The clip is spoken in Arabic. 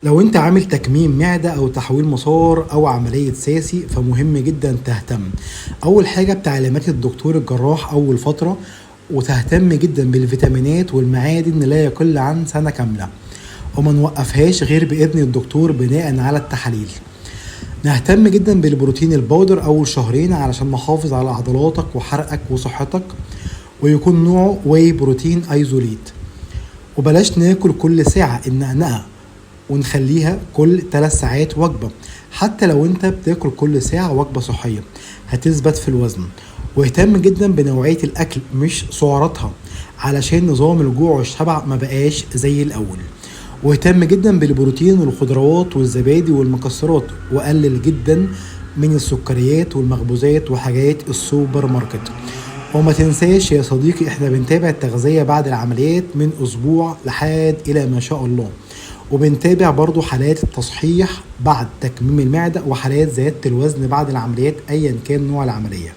لو انت عامل تكميم معدة او تحويل مسار او عملية ساسي فمهم جدا تهتم اول حاجة بتعليمات الدكتور الجراح اول فترة، وتهتم جدا بالفيتامينات والمعادن لا يقل عن سنة كاملة، وما نوقفهاش غير بإذن الدكتور بناء على التحاليل. نهتم جدا بالبروتين البودر اول شهرين علشان نحافظ على عضلاتك وحرقك وصحتك، ويكون نوعه واي بروتين ايزوليت. وبلاش ناكل كل ساعة النقنقة، ونخليها كل 3 ساعات وجبة. حتى لو انت بتاكل كل ساعة وجبة صحية هتثبت في الوزن. واهتم جدا بنوعية الاكل مش سعراتها، علشان نظام الجوع والشبع ما بقاش زي الاول. واهتم جدا بالبروتين والخضروات والزبادي والمكسرات، وقلل جدا من السكريات والمخبوزات وحاجات السوبر ماركت. وما تنساش يا صديقي احنا بنتابع التغذية بعد العمليات من اسبوع لحد الى ما شاء الله، وبنتابع برضو حالات التصحيح بعد تكميم المعدة وحالات زيادة الوزن بعد العمليات ايا كان نوع العملية.